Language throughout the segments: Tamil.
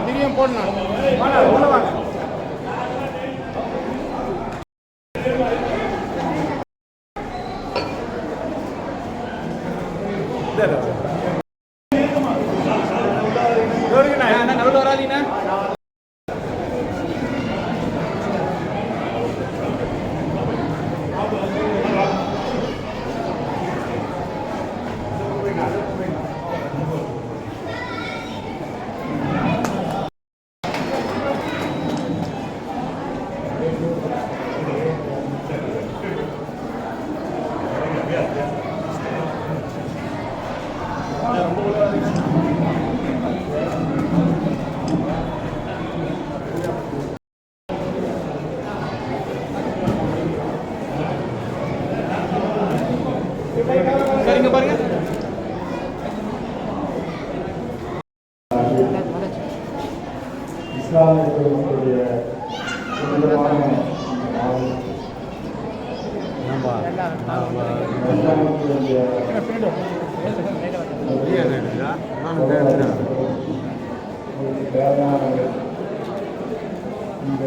திரியம் போடணும். உள்ள வாங்க. நடுவில் வராதீங்கண்ணா. சரிங்க பாருங்க. இஸ்லாமியர்களுடைய இந்த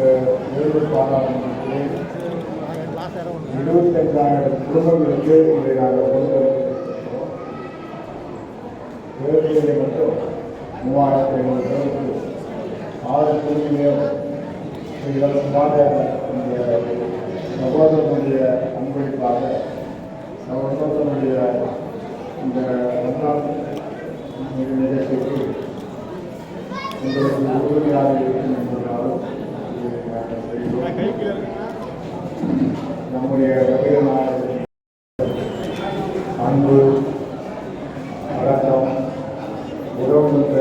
வேலூர் பாராளுமன்றத்திலே 25,000 குடும்பங்களுக்கு இதை நாங்கள் கொடுத்திருக்கிறோம். வேலூரிலே மட்டும் 3,500 பேருக்கு 6 குடும்பங்கள் இலவசமாக இந்த சகோதரனுடைய அன்பளிப்பாக சகோதரனுடைய இந்த ரமலான் நிகழ்ச்சிக்கு உங்களுக்கு உறுதியாக இருக்கும் என்பதாலும் நம்முடைய அன்பு அடக்கம் உறவுன்ற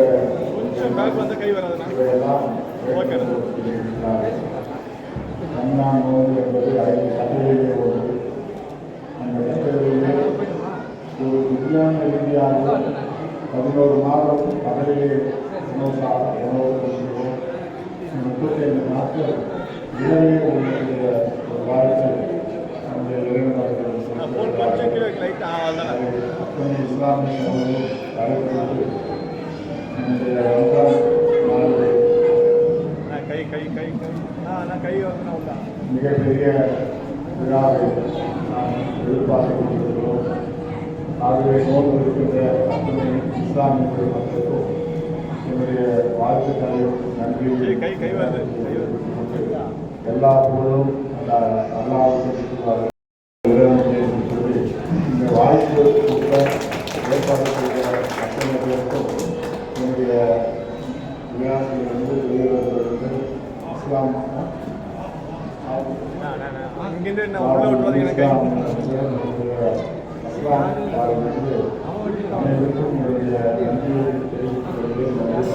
இவையெல்லாம் ரம்ஜான் நோன்பு என்பது 5 கட்டளையிலே ஒன்று. அந்த கட்டளையிலே ஒரு விஞ்ஞான ரீதியாக 11 மாதம் பகலிலே உணவு கொள்கிறோம். 35 நாட்கள் இரவே உங்களுடைய ஒரு வாழ்க்கை நம்முடைய இறைவனர்கள் அத்தனை இஸ்லாமிய சமூகம் கடைபிடித்து நம்முடைய ரம்ஜான் நாளிலே மிகப்பெரிய விழாவை நாம் எதிர்பார்த்துக் கொண்டிருக்கிறோம். ஆகவே நோன்பு இருக்கின்ற அத்தனை இஸ்லாமிய மக்களுக்கும் என்னுடைய வாழ்த்துக்களையும் நன்றி எல்லா புகழும் அல்லாஹ்வுக்கு சொல்லி இந்த வாய்ப்பு ஏற்பாடு செய்த அத்தனை பேருக்கும் என்னுடைய விழாக்களிலிருந்து வெளிவருவதற்கு இஸ்லாம் அனைவருக்கும் என்னுடைய நன்றியை தெரிவித்துக் கொள்கிறேன்.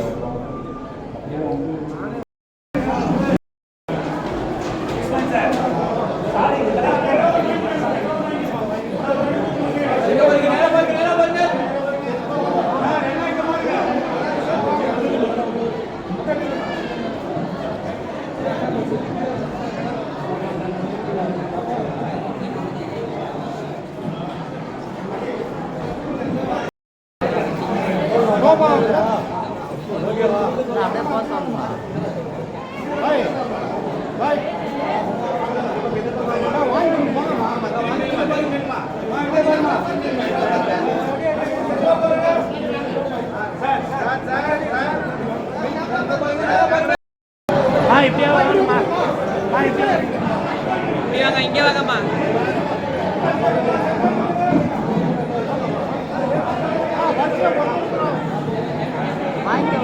இங்கே வாங்கம்மா. வாங்கிக்க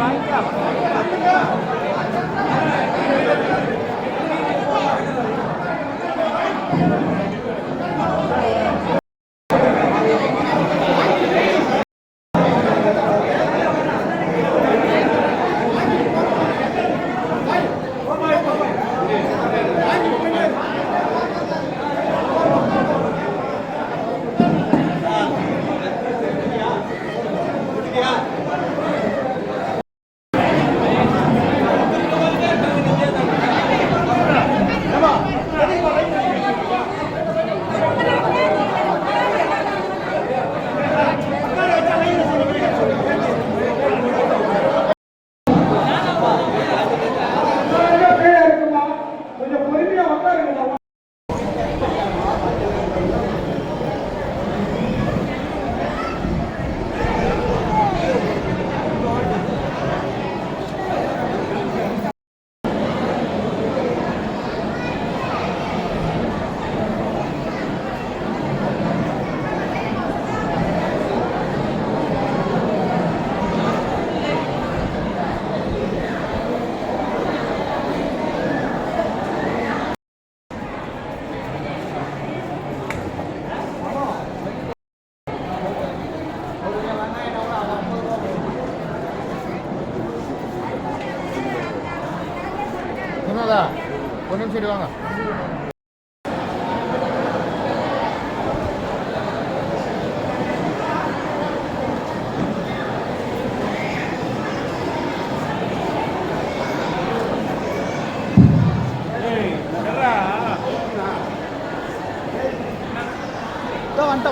சைடு வாங்க.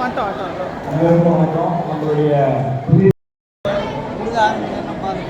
வந்துட்டோம். அனைவருக்கும் வணக்கம். நம்மளுடைய புதிய இஸ்லாமிய ரமலான்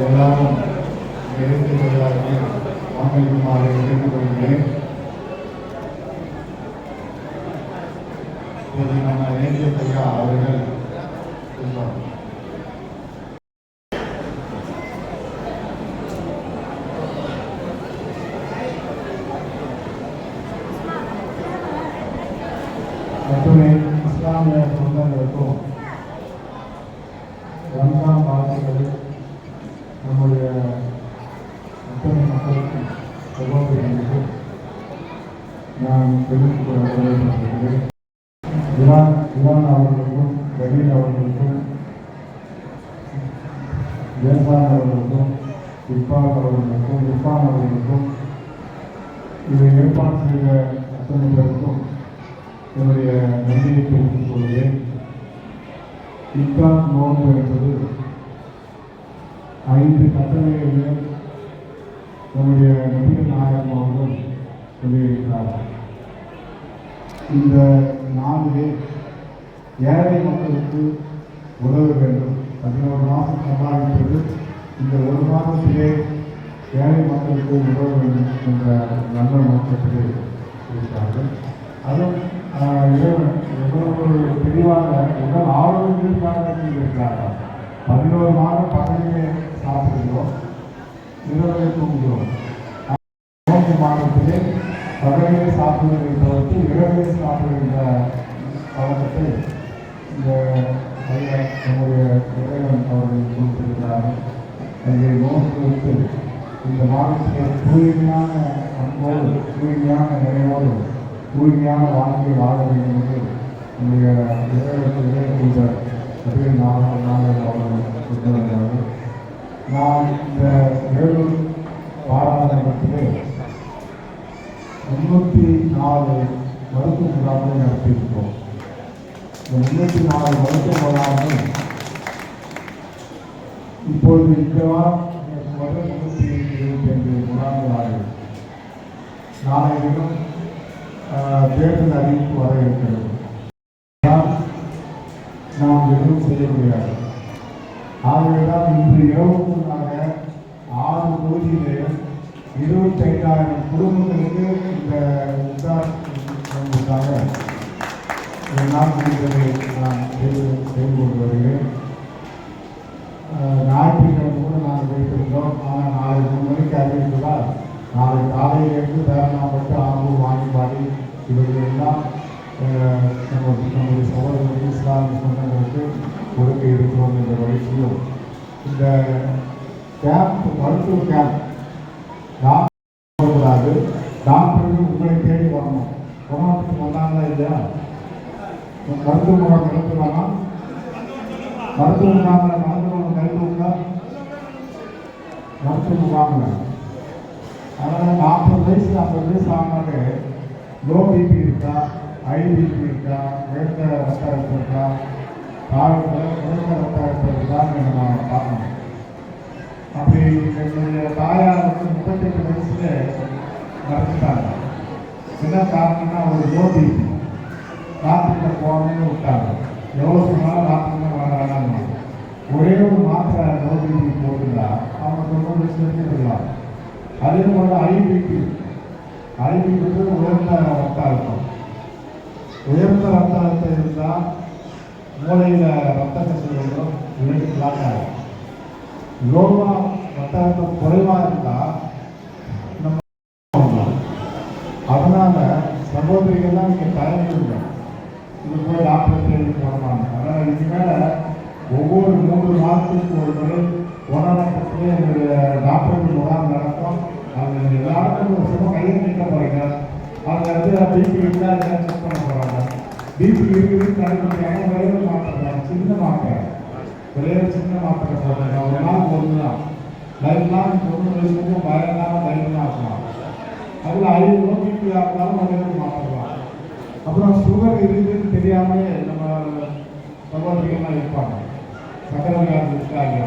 எல்லாரும் வாங்கிக்குமாறு கேட்டுக்கொள்கிறேன். நம்ம ஐயா அவர்கள் மட்டுமே இஸ்லாமிய சொந்தங்களுக்கும் ரம்ஜான் வாழ்த்துக்கள் நம்முடைய அத்தனை மக்களுக்கும் சகோதரர்களுக்கு நான் தெரிவித்துக் கொள்ள கடமைப்பட்டிருக்கிறேன். இவான் அவர்களுக்கும் கபீர் அவர்களுக்கும் ஜெயசான் அவர்களுக்கும் இர்பான் அவர்களுக்கும் இதை ஏற்பாடு செய்த அத்தனை பேருக்கும் என்னுடைய நன்றியை தெரிவித்துக் கொள்கிறேன். இஃப்தார் நோன்பு என்பது 5 கட்டளைகளை நம்முடைய நபிகள் நாயகம் அவர்கள் சொல்லியிருக்கிறார்கள். இந்த நாளிலே ஏழை மக்களுக்கு உதவ வேண்டும். 11 மாதம் சம்பாதிப்பது இந்த ஒரு மாதத்திலே ஏழை மக்களுக்கு உதவ வேண்டும் என்ற நல்ல நோக்கத்திலே இருக்கிறார்கள். அதுவும் எவ்வளவு தெளிவாக உடல் ஆரோக்கியத்திற்காக இருக்கிறார்கள். 11 மாதம் பகலிலே சாப்பிடுகிறோம், இரவிலே தூங்குகிறோம். மாதத்திலே பகலிலே சாப்பிடுவதை தவிர்த்து இரவிலே சாப்பிடுகின்ற பழக்கத்தை இந்த நம்முடைய இறைவன் அவர்கள் கொடுத்திருக்கிறார்கள். அதை நோக்கி வைத்து இந்த மாதத்திலே தூய்மையான அன்போடு, தூய்மையான நினைவோடு, தூய்மையான வாழ்க்கையை வாழ வேண்டும் என்று நம்முடைய இறைவனுக்கு நபிகள் நாயகம் அவர்கள் சொல்லியிருக்கிறார்கள். நாம் இந்த வேலூர் பாராளுமன்றத்திலே 304 மருத்துவ முகாமை நடத்தியிருக்கிறோம். இந்த 304 மருத்துவ முகாமை இப்பொழுது இந்த வாரம் 325 முகாம்கள் ஆகிறது. நாளைய தினம் தேர்தல் அறிவிப்பு வர இருக்கிறது. நாம் எதுவும் செய்ய முடியாது. ஆகவேதான் இன்று இரவுக்குள்ளாக 6 தொகுதியிலே 25,000 குடும்பங்களுக்கு இந்த உத்தாரத்திற்காக என்னால் முடிந்ததை நான் செய்து கொண்டு வருகிறேன். ஞாயிற்றுக்கிழமை கூட நாங்கள் வைத்திருந்தோம். ஆனால் நாளை 3 மணிக்கு அறிவித்ததால் நாளை காலையிலிருந்து பேரணாப்பட்டு ஆம்பூர் வாங்கிப்பாடி இவர்கள் எல்லாம் நம்முடைய சகோதரர்கள் இஸ்லாமிய சொந்தங்களுக்கு கொடுக்க இருக்கிறோம் என்ற வயசிலும் இந்த கேம்ப், மருத்துவ கேம்ப் போகக்கூடாது. டாக்டர்கள் உங்களை தேடி வரணும். கொரோனாவுக்கு வந்தாங்களா இல்லையா? மருத்துவ முகாம் நடத்துவாங்க. மருத்துவ முகாமில் மருத்துவம் கருத்துங்களா? மருத்துவ முகாமில் அதனால் 40 வயசு 50 வயசு ஆனாலே லோ பிபி இருக்கா, ஹை பிபி இருக்கா, உயர்ந்த ரத்த அழுத்தம் இருக்கா, குறைந்த ரத்த அழுத்தம் இருக்கான்னு நம்ம பார்க்கணும். அப்படி என்னுடைய தாயார் வந்து 38 வயசுல மறைச்சிட்டாங்க. என்ன காரணம்னா ஒரு லோ பிபி, டாக்டர்கிட்ட போகணும்னு விட்டாங்க. எவ்வளோ சொன்னாலும் டாக்டர்கிட்ட வராங்க. ஒரே ஒரு மாத்திரை லோ பிபி போட்டுருந்தா அவங்க 90 வயசுலேருந்து இருக்கலாம். அதே போல் ஐபிபி உயர்ந்த ரத்த அழுத்தம். உயர்ந்த ரத்த அழுத்தம் இருந்தால் மூளையில் ரத்த கசிவுகளும் இவனுக்கு பிளாக் ஆகும். லோவா ரத்த அழுத்தம் குறைவாக இருந்தால் நம்ம அதனால சகோதரிகள்லாம் நீங்கள் தயங்குங்க. இது போய் டாக்டர் தேடி போடுவாங்க. அதனால் இதுக்கு மேலே ஒவ்வொரு 3 மாதத்துக்கு ஒரு முறை போராட்டத்திலே என்னுடைய டாக்டர்கள் முகாம் நடக்கும். அது எல்லாருக்கும் ஒரு சும்மா கையை நீக்க போகிறீங்க. அவங்க வந்து பிபி இருந்தால் எல்லாம் செக் பண்ண போகிறாங்க. பிபி இருக்குதுன்னு கண்டுபிடிக்காம ஒரே ஒரு மாத்திரை, சின்ன மாத்திரை, ஒரே ஒரு சின்ன மாத்திரை போடுறாங்க. ஒரு நாள் ஒன்று தான் லைஃப்லாம் 90 வயசுக்கும் பயங்கரமாக தைரியமாக இருக்கலாம். அதில் 5 பிபி ஆகலாம் ஒரே ஒரு மாத்திரலாம். அப்புறம் சுகர் இருக்குதுன்னு தெரியாமலே நம்ம சகோதரிகள்லாம் இருப்பாங்க. சக்கரை வியாதி இருக்காங்க.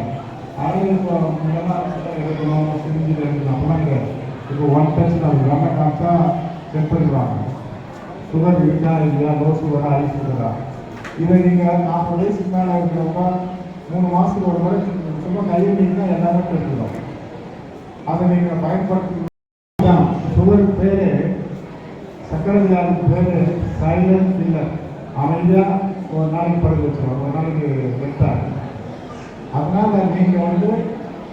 அதில் இப்போ முன்னெல்லாம் எடுக்கணும், சிரிஞ்சில் எடுக்கணும் அப்படிலாம் கிடையாது. இப்போ 1 டச் நம்ம கண்ணை காமிச்சா செக் பண்ணிடுவாங்க. சுகர் இருக்கா இல்லையா, லோ சுகரா, ஹை சுகரா. இதை நீங்கள் 40 வயசுக்கு மேலே இருக்கிறவங்க 3 மாதத்துக்கு ஒரு முறை சும்மா கையை நீங்கன்னா எல்லாமே தெரிஞ்சிடும். அதை நீங்கள் பயன்படுத்தி சுகருக்கு பேர், சக்கரை வியாதிக்கு பேர் சைலண்ட் கில்லர். அமைதியாக ஒரு நாளைக்கு படுக்க வச்சுருவாங்க, ஒரு நாளைக்கு வெட்டாங்க. அதனால் நீங்கள் வந்து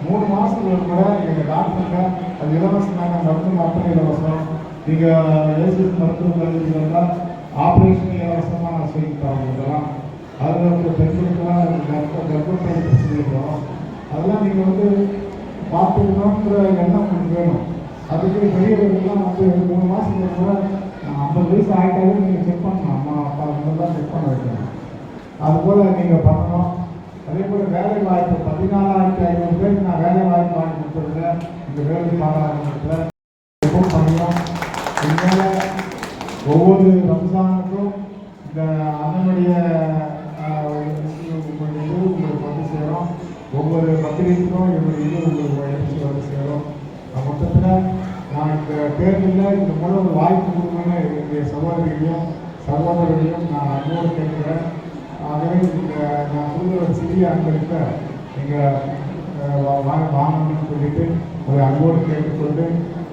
3 மாதத்துக்கு ஒரு முறை எங்கள் டாக்டருங்க அது இலவசமாக மருந்து மாத்திரை இலவசம். நீங்கள் ஏசிஎஸ் மருத்துவ கல்வி வந்தால் ஆப்ரேஷன் இலவசமாக செய்து தரோம். அதில் பெண்களுக்கெல்லாம் கர்ப்பப்பை பிரச்சனை வரும். அதெல்லாம் நீங்கள் வந்து பார்த்துக்கணுன்ற எண்ணம் உங்களுக்கு வேணும். அதுக்கு பெரியவர்கள்லாம் வந்து 3 மாதத்துக்கு ஒரு முறை 50 வயசு ஆகிட்டாலே நீங்கள் செக் பண்ணணும். அம்மா அப்பா தான் செக் பண்ண வைக்கணும். அதுபோல் நீங்கள் பண்ணணும். அதே போல் வேலை வாய்ப்பு 14,500 பேருக்கு நான் வேலை வாய்ப்பு வாங்கி கொடுத்துருக்கேன். இந்த வேலை பாராளுமன்றத்தில் எப்பவும் பண்ணணும். இதனால் ஒவ்வொரு ரம்ஜானுக்கும் இந்த அதனுடைய உங்களுக்கு வந்து சேரும். ஒவ்வொரு பத்திரிகைக்கும் என்னுடைய உங்களுக்கு எழுச்சி வந்து சேரும். மொத்தத்தில் நான் இந்த தேர்தலில் இந்த மூலம் ஒரு வாய்ப்பு கொடுக்கணும்னு என்னுடைய சகோதரிகளையும் சகோதரர்களையும் நான் அன்போடு கேட்கிறேன். ஆகவே நான் சொல்கிற ஒரு சிறிய அன்பளிப்பை நீங்கள் வாங்கணும்னு சொல்லிட்டு ஒரு அன்போடு கேட்டுக்கொண்டு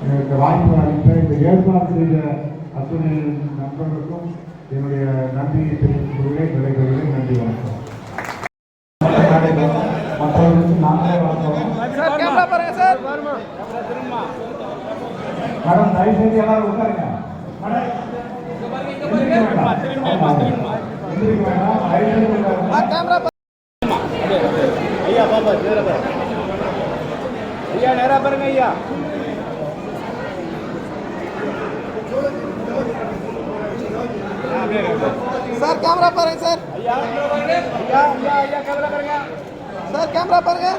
இந்த வாய்ப்பு அளித்த இந்த ஏற்பாடு செய்த அத்துணை நண்பர்களுக்கும் என்னுடைய நன்றியை தெரிவித்துக் கொள்கிறேன். விடைபெறுகிறேன். நன்றி, வணக்கம். மற்றவர்களுக்கு நாங்களே வணக்கம். மேடம் தயவுசெய்து எல்லாரும் உட்காருங்க. ஐயா பாப்பா ஐயா நேரா பாருங்க ஐயா. சார் கேமரா பாருங்க சார். ஐயா ஐயா ஐயா ஐயா கேமரா பாருங்க சார், கேமரா பாருங்க.